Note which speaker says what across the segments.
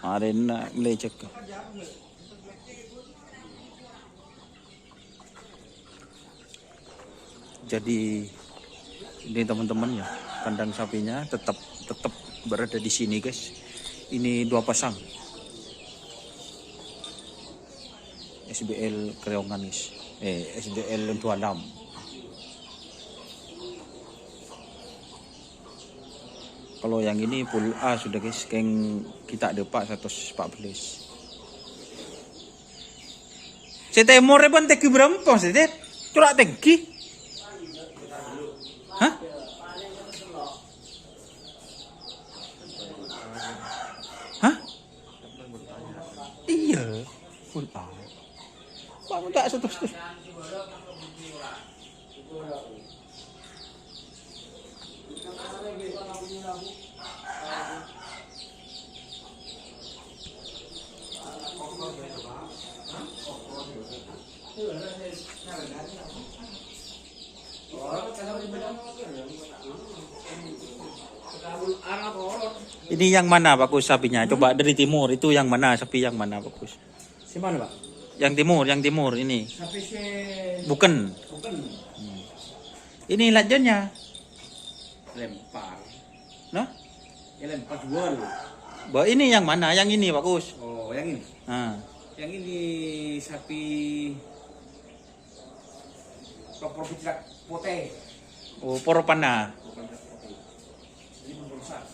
Speaker 1: Arena lecek. Jadi ini teman-teman ya, kandang sapinya tetap berada di sini guys. Ini 2 pasang SBL Kreongan guys. SBL 26. Kalau yang ini full A sudah guys, keng kita ada pak 114. Saya mau repon teki berapa sih? Curak teki? Hah? Hah? Iya, full A. Pak tak satu. Ini yang mana Pak Kus sapinya? Coba dari timur itu yang mana sapi yang mana Pak Kus?
Speaker 2: Si mana Pak?
Speaker 1: Yang timur ini.
Speaker 2: Sapi si
Speaker 1: Bukan. Ini lajannya.
Speaker 2: Lempar.
Speaker 1: Nah?
Speaker 2: Ya lempar jual.
Speaker 1: Bahwa ini yang mana? Yang ini Pak Kus.
Speaker 2: Oh, yang ini.
Speaker 1: Nah.
Speaker 2: Yang ini sapi provinsi Pote.
Speaker 1: Oh, Poropana.
Speaker 2: Ini berusaha.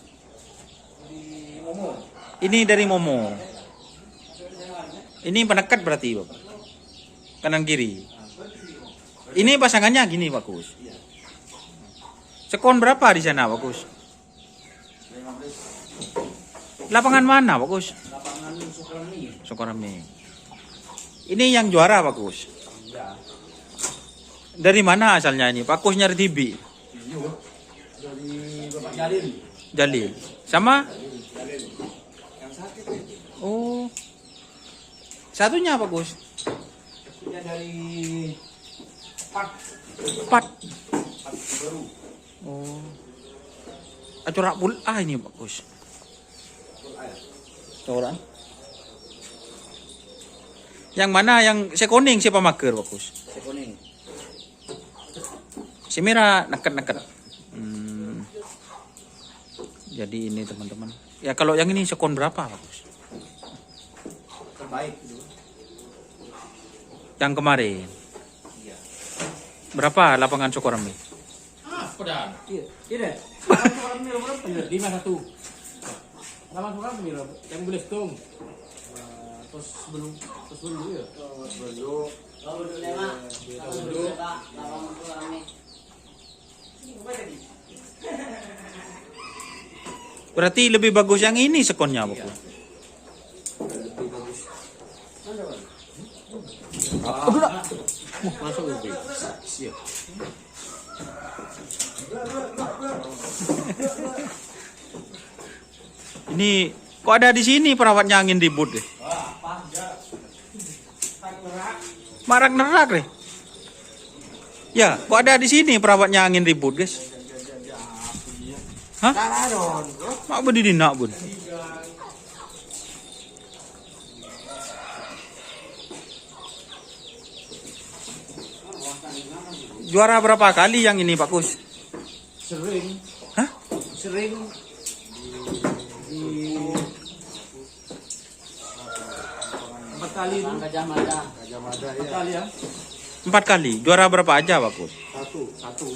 Speaker 2: Di Momo.
Speaker 1: Ini dari Momo. Ini penekat berarti Bapak. Kanan kiri. Ini pasangannya gini Pak Kus. Sekon berapa di sana Pak Kus? Lapangan mana Pak Kus?
Speaker 2: Lapangan Sukarami.
Speaker 1: Sukarami. Ini yang juara Pak Kus.
Speaker 2: Iya.
Speaker 1: Dari mana asalnya ini? Pak Kus nyari TV.
Speaker 2: Dari Bapak Jalil.
Speaker 1: Jalil. Sama?
Speaker 2: Jalil. Yang sakit.
Speaker 1: Oh. Satunya Pak Kus.
Speaker 2: Satunya dari Pat.
Speaker 1: Pat.
Speaker 2: Pat baru.
Speaker 1: Oh. Acara pul A ini Pak Kus. Orang. Yang mana yang sekoning siapa maker Pak Kus?
Speaker 2: Sekoning.
Speaker 1: Si merah neket. Jadi ini teman-teman. Ya kalau yang ini sekon berapa Pak Kus?
Speaker 2: Terbaik itu.
Speaker 1: Yang kemarin.
Speaker 2: Iya.
Speaker 1: Berapa lapangan Sukarami?
Speaker 2: Pedang. Iya. Iya. Sukarami berapa? 5-1. Nama Sukarami yang boleh hitung. Terus belum ya? Terus belum.
Speaker 3: Kalau dulu lema, kalau dulu Pak, lapangan itu rame.
Speaker 1: Berarti lebih bagus yang ini sekonnya Pak Kus.
Speaker 2: Lebih bagus.
Speaker 1: Aduh nak.
Speaker 2: Masuk lebih. Siap.
Speaker 1: Ini kok ada di sini perawatnya angin ribut deh. Marak nerak deh. Ya, kok ada di sini perawatnya angin ribut guys. Hah? Mak berdiri nak bun. Juara berapa kali yang ini Pak Kus?
Speaker 2: Sering.
Speaker 1: Hah?
Speaker 2: Sering. Di 4 kali itu.
Speaker 3: Gajah Mada.
Speaker 2: Gajah Mada ya. 4 kali ya.
Speaker 1: 4 kali. Juara berapa aja Pak Kus?
Speaker 2: Satu.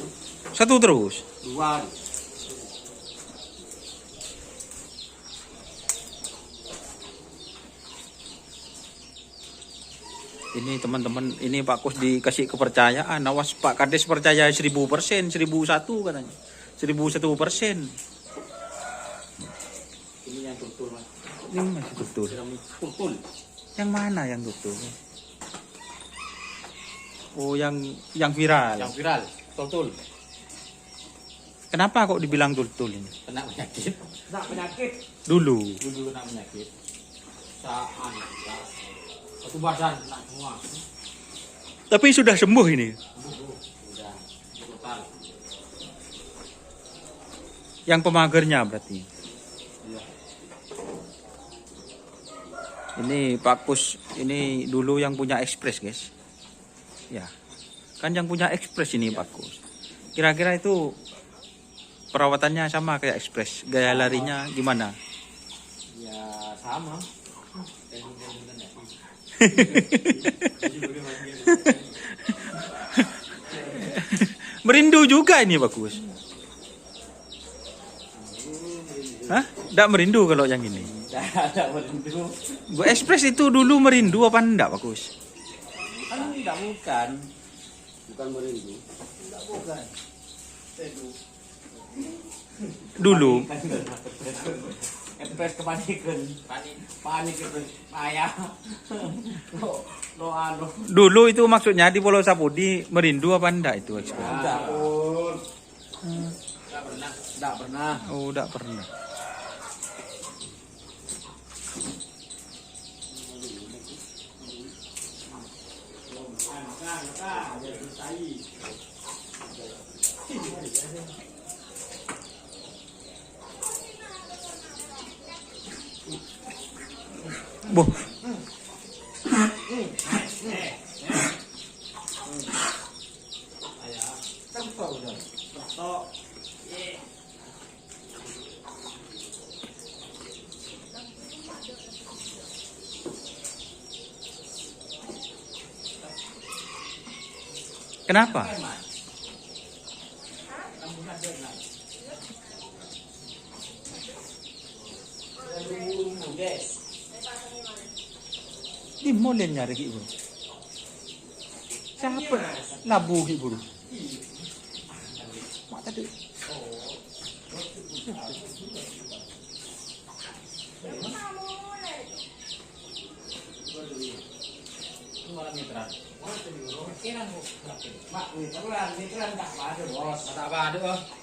Speaker 1: Satu terus.
Speaker 2: 2.
Speaker 1: Ini teman-teman, ini Pak Kus dikasih kepercayaan. Awas Pak Kades percaya 1000%, 1001 katanya. 1001%.
Speaker 2: Ini yang tutul Mas.
Speaker 1: Ini masih tutul.
Speaker 2: Tutul.
Speaker 1: Yang mana yang tutul? Oh, yang viral.
Speaker 2: Yang viral. Tutul.
Speaker 1: Kenapa kok dibilang tutul ini?
Speaker 2: Kena penyakit. Kena penyakit.
Speaker 1: Dulu.
Speaker 2: Dulu kena penyakit. Saat satu badan kena semua.
Speaker 1: Tapi sudah sembuh ini.
Speaker 2: Sudah total.
Speaker 1: Yang pemagernya berarti.
Speaker 2: Iya.
Speaker 1: Ini Pak Kus ini dulu yang punya Express, guys. Ya. Kan yang punya Express ini Pak Kus. Kira-kira itu perawatannya sama kayak Express. Gaya larinya gimana?
Speaker 2: Ya sama.
Speaker 1: Merindu juga ini Pak Kus. Hah? Nggak merindu kalau yang ini.
Speaker 2: Tidak merindu.
Speaker 1: Gue Express itu dulu merindu apa enggak Pak Kus?
Speaker 2: Kan tidak bukan.
Speaker 3: Bukan merindu.
Speaker 2: Tidak bukan.
Speaker 1: Dulu.
Speaker 2: Empres kepanikan. Panik itu. Ayah. Lo anu.
Speaker 1: Dulu itu maksudnya di Pulau Sapudi merindu apa enggak itu Express?
Speaker 2: Tidak pun. Tidak pernah. Tidak pernah.
Speaker 1: Oh, enggak pernah. Boh. Kenapa? Di molen nyari ibu. Siapa? Nabu ibu. Mak tadi.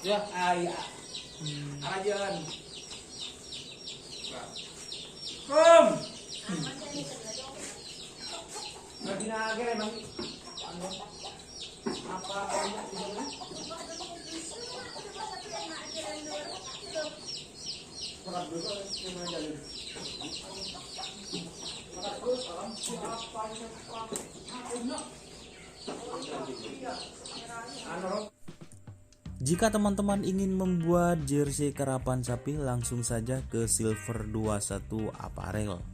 Speaker 2: Ya, ayah. Ajan. Kom. Lagi naga emang. Apa banyak di sana? Berat dulu cuma jalan.
Speaker 4: Jika teman-teman ingin membuat jersey karapan sapi, langsung saja ke Silver 21 Apparel.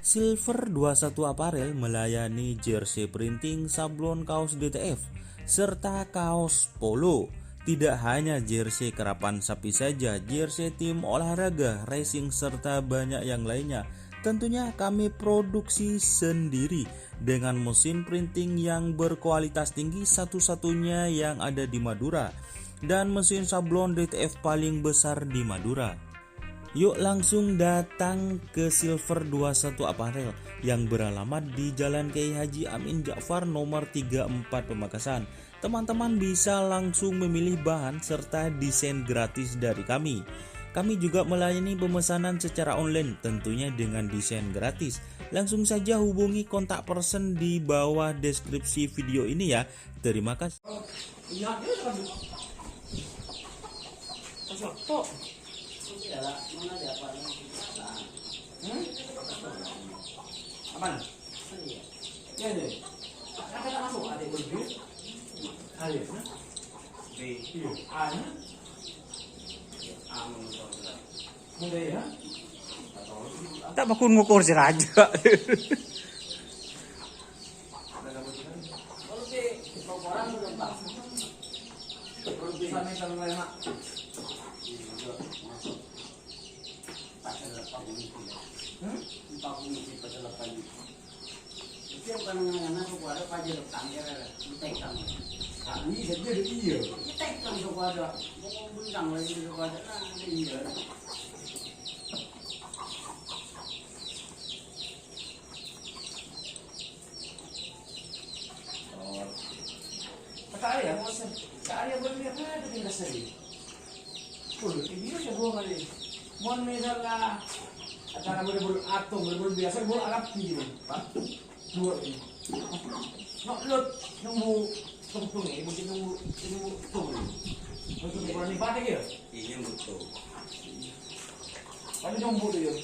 Speaker 4: Silver 21 Apparel melayani jersey printing, sablon kaos DTF, serta kaos polo. Tidak hanya jersey karapan sapi saja, jersey tim olahraga, racing, serta banyak yang lainnya. Tentunya kami produksi sendiri dengan mesin printing yang berkualitas tinggi, satu-satunya yang ada di Madura, dan mesin sablon DTF paling besar di Madura. Yuk langsung datang ke Silver 21 Apparel yang beralamat di Jalan Kiai Haji Amin Ja'far nomor 34 Pamekasan. Teman-teman bisa langsung memilih bahan serta desain gratis dari kami. Kami juga melayani pemesanan secara online, tentunya dengan desain gratis. Langsung saja hubungi kontak person di bawah deskripsi video ini ya. Terima kasih.
Speaker 2: Apaan? Ya deh. Kakak masuk adik berdua. Adik. Iya. Ada. Muda ya?
Speaker 1: Tak bakun ngukur si raja.
Speaker 2: Kalau di orang belum tak. Kalau di sana kalau lama.
Speaker 3: Itu yang panangan aku ada pajak tangger, tekan.
Speaker 2: Ini saja iya.
Speaker 3: Tekan aku ada, mau bundang lagi aku ada, iya.
Speaker 2: Kaya mo sa kaya ba niya kada tinggal sa iyo. Kulo ini siya buang ali. Mon misal na acara berburu atong berburu biasa berburu Arab gitu. Pak. Dua ini. Nok lot nunggu tungtung ini mungkin nunggu tung. Untuk berani pada ya?
Speaker 3: Iya betul.
Speaker 2: Pada nunggu tu ya.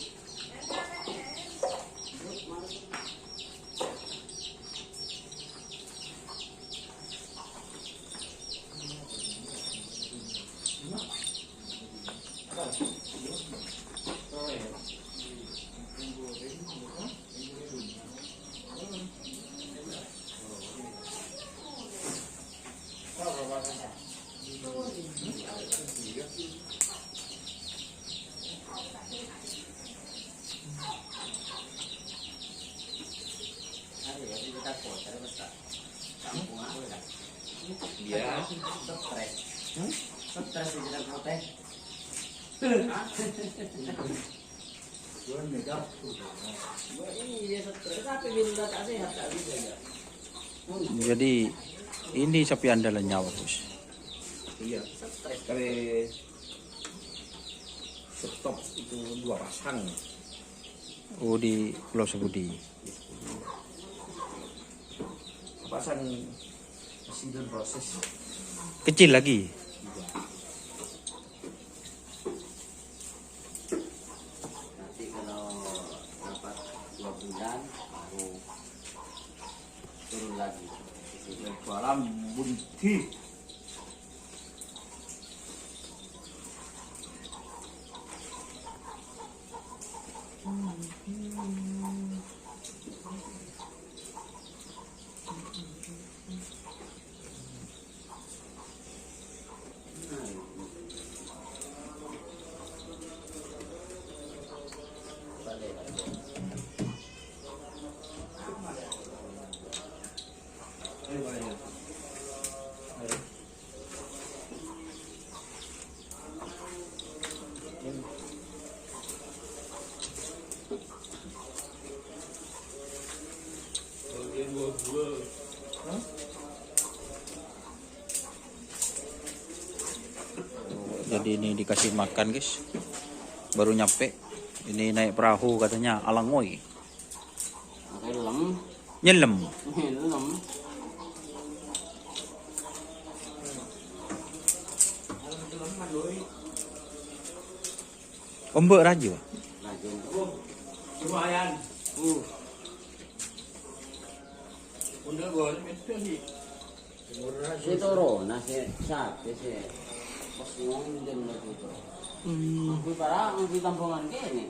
Speaker 3: Iya. Stres. Stres di jalan protes. Iya stres. Tapi bila tak sehat tak bisa ya.
Speaker 1: Jadi ini sapi andalannya Bagus.
Speaker 2: Iya.
Speaker 3: Stres.
Speaker 2: Kali stop itu 2 pasang.
Speaker 1: Oh di Pulau Sebudi.
Speaker 2: Pasang masih dalam proses.
Speaker 1: Kecil lagi.
Speaker 3: Nanti kalau dapat 2 bulan baru turun lagi.
Speaker 2: Jualan bunti.
Speaker 1: Jadi ini dikasih makan guys. Baru nyampe. Ini naik perahu katanya Alangoy.
Speaker 3: Lem.
Speaker 1: Nyelam.
Speaker 3: Lem.
Speaker 1: Ombak raja.
Speaker 3: Rajin.
Speaker 2: Lumayan.
Speaker 3: Uh.
Speaker 2: Udah gua itu sih.
Speaker 3: Si toro nasi sapi si pas ngomong dan itu. Aku para aku tampungan kene.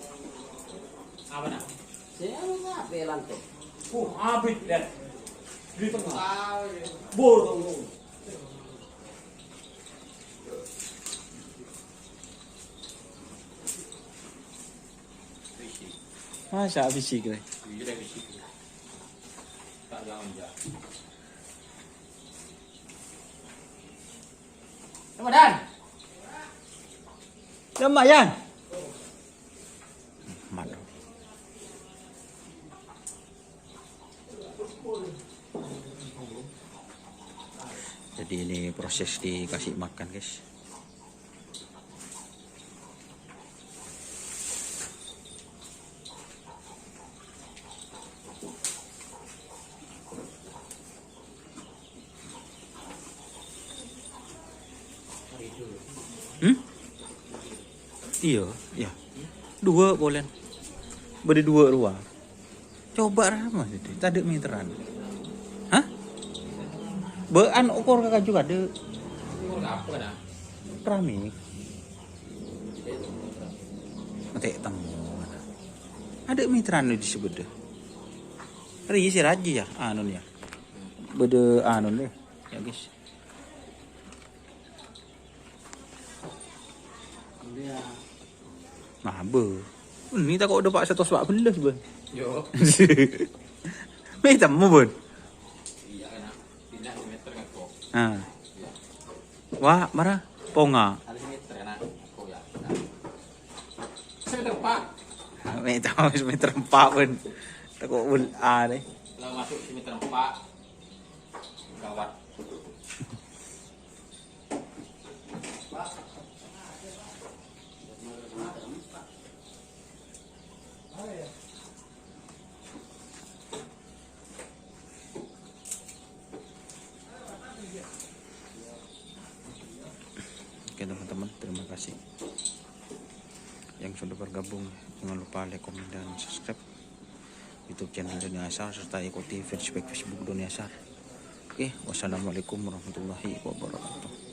Speaker 2: Apa nak?
Speaker 3: Saya sapi lantai.
Speaker 2: Habis dan di tengah. Bor.
Speaker 1: Masa habis sih kira.
Speaker 2: Iya bisa. Tak jangan jah. Ramadan.
Speaker 1: Lumayan. Mana? Jadi ini proses dikasih makan guys. Iya, ya. 2 boleh. Beri 2 ruang. Coba ramah itu. Tak ada meteran. Hah? Bean ukur kakak juga ada.
Speaker 2: Apa dah?
Speaker 1: Keramik. Mati temu. Ada meteran disebut deh. Ri si raji ya, anun ya. Bede anun deh. Ya guys.
Speaker 3: Dia
Speaker 1: Nah, ini tak kok udah pak 114 ben.
Speaker 2: Yo.
Speaker 1: Mai temu ben.
Speaker 2: Iya kena. Tidak meter kan kok.
Speaker 1: Ah. Wah, marah. Ponga.
Speaker 2: Ada meter kena. Oh ya. Saya meter 4.
Speaker 1: Mai tahu meter 4 ben. Tak kok ul a deh.
Speaker 2: Kalau masuk meter 4. Gawat.
Speaker 1: Oke teman-teman, terima kasih yang sudah bergabung. Jangan lupa like, komen, dan subscribe YouTube channel Dunia Asar serta ikuti Facebook Facebook Dunia Asar. Oke, wassalamualaikum warahmatullahi wabarakatuh.